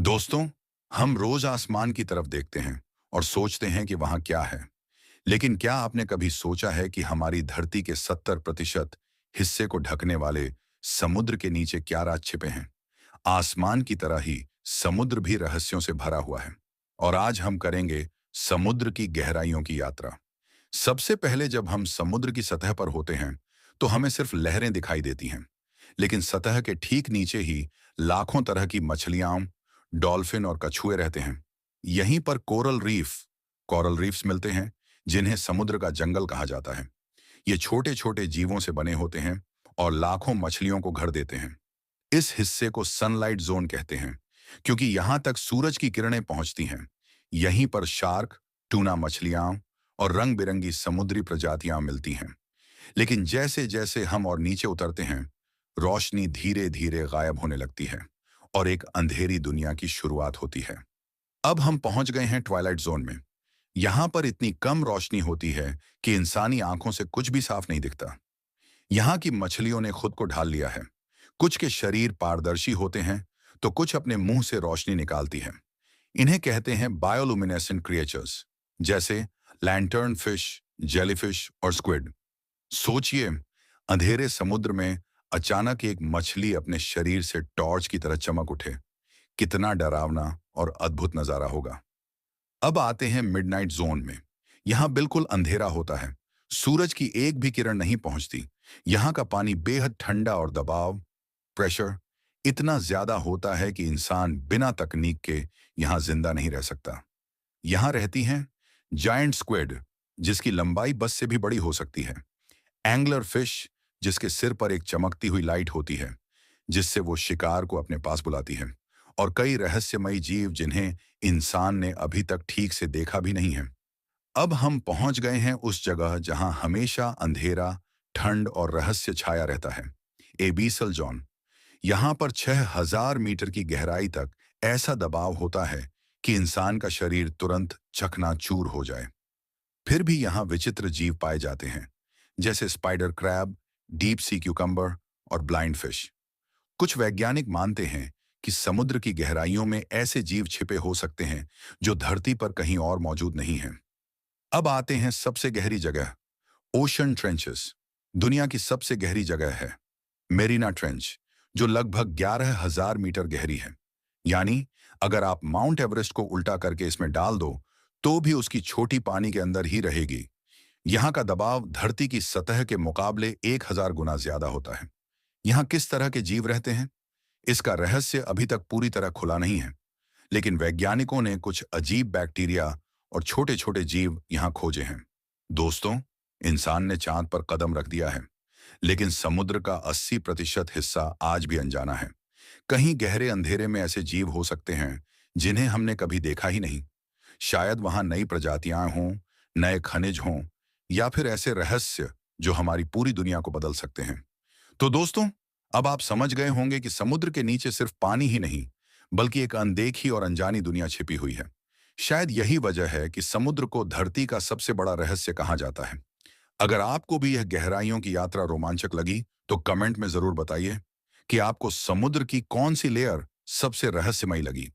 दोस्तों, हम रोज आसमान की तरफ देखते हैं और सोचते हैं कि वहां क्या है। लेकिन क्या आपने कभी सोचा है कि हमारी धरती के 70% हिस्से को ढकने वाले समुद्र के नीचे क्या राज छिपे हैं? आसमान की तरह ही समुद्र भी रहस्यों से भरा हुआ है। और आज हम करेंगे समुद्र की गहराइयों की यात्रा। सबसे पहले जब हम समुद्र की सतह पर होते हैं, तो हमें सिर्फ लहरें दिखाई देती हैं। लेकिन सतह के ठीक नीचे ही लाखों तरह की मछलियां, डॉल्फिन और कछुए रहते हैं। यहीं पर कोरल रीफ्स मिलते हैं, जिन्हें समुद्र का जंगल कहा जाता है। ये छोटे छोटे जीवों से बने होते हैं और लाखों मछलियों को घर देते हैं। इस हिस्से को सनलाइट जोन कहते हैं, क्योंकि यहां तक सूरज की किरणें पहुंचती हैं। यहीं पर शार्क, टूना मछलियां और रंग बिरंगी समुद्री प्रजातियां मिलती हैं। लेकिन जैसे जैसे हम और नीचे उतरते हैं, रोशनी धीरे धीरे गायब होने लगती है और एक अंधेरी दुनिया की शुरुआत होती है। अब हम पहुंच गए हैं ट्वाइलाइट जोन में। यहां पर इतनी कम रोशनी होती है कि इंसानी आंखों से कुछ भी साफ नहीं दिखता। यहाँ की मछलियों ने खुद को ढाल लिया है। कुछ के शरीर पारदर्शी होते हैं, तो कुछ अपने मुंह से रोशनी निकालती हैं। इन्हें कहते हैं बायोलुमिनेसेंट क्रिएचर्स, जैसे लैंटर्न फिश, जेलीफिश और स्क्विड। सोचिए, अंधेरे समुद्र में अचानक एक मछली अपने शरीर से टॉर्च की तरह चमक उठे। कितना डरावना और अद्भुत नजारा होगा। अब आते हैं मिडनाइट जोन में। यहाँ बिल्कुल अंधेरा होता है। सूरज की एक भी किरण नहीं पहुंचती। यहाँ का पानी बेहद ठंडा और दबाव, प्रेशर इतना ज्यादा होता है कि इंसान बिना तकनीक के यहाँ जिंदा नहीं रह सकता। यहाँ रहती हैं जायंट स्क्विड, जिसकी लंबाई बस से भी बड़ी हो सकती है। एंगलर फिश, जिसके सिर पर एक चमकती हुई लाइट होती है, जिससे वो शिकार को अपने पास बुलाती है। और कई रहस्यमयी जीव जिन्हें इंसान ने अभी तक ठीक से देखा भी नहीं है। अब हम पहुंच गए हैं उस जगह जहां हमेशा अंधेरा, ठंड और रहस्य छाया रहता है। एबीसल जोन। यहाँ पर 6000 मीटर की गहराई तक ऐसा दबाव होता है कि इंसान का शरीर तुरंत चकनाचूर हो जाए। फिर भी यहाँ विचित्र जीव पाए जाते हैं, जैसे spider crab, deep sea cucumber और ब्लाइंड फिश। कुछ वैज्ञानिक मानते हैं कि समुद्र की गहराइयों में ऐसे जीव छिपे हो सकते हैं जो धरती पर कहीं और मौजूद नहीं हैं। अब आते हैं सबसे गहरी जगह, ओशन ट्रेंचेस। दुनिया की सबसे गहरी जगह है मेरीना ट्रेंच, जो लगभग 11,000 मीटर गहरी है। यानी अगर आप माउंट एवरेस्ट को उल्टा करके इसमें डाल दो, तो भी उसकी छोटी पानी के अंदर ही रहेगी। यहाँ का दबाव धरती की सतह के मुकाबले 1000 गुना ज्यादा होता है। यहाँ किस तरह के जीव रहते हैं, इसका रहस्य अभी तक पूरी तरह खुला नहीं है। लेकिन वैज्ञानिकों ने कुछ अजीब बैक्टीरिया और छोटे छोटे जीव यहाँ खोजे हैं। दोस्तों, इंसान ने चांद पर कदम रख दिया है, लेकिन समुद्र का 80% हिस्सा आज भी अनजाना है। कहीं गहरे अंधेरे में ऐसे जीव हो सकते हैं जिन्हें हमने कभी देखा ही नहीं। शायद वहां नई प्रजातियां हों, नए खनिज हों, या फिर ऐसे रहस्य जो हमारी पूरी दुनिया को बदल सकते हैं। तो दोस्तों, अब आप समझ गए होंगे कि समुद्र के नीचे सिर्फ पानी ही नहीं, बल्कि एक अनदेखी और अनजानी दुनिया छिपी हुई है। शायद यही वजह है कि समुद्र को धरती का सबसे बड़ा रहस्य कहा जाता है। अगर आपको भी यह गहराइयों की यात्रा रोमांचक लगी, तो कमेंट में जरूर बताइए कि आपको समुद्र की कौन सी लेयर सबसे रहस्यमयी लगी।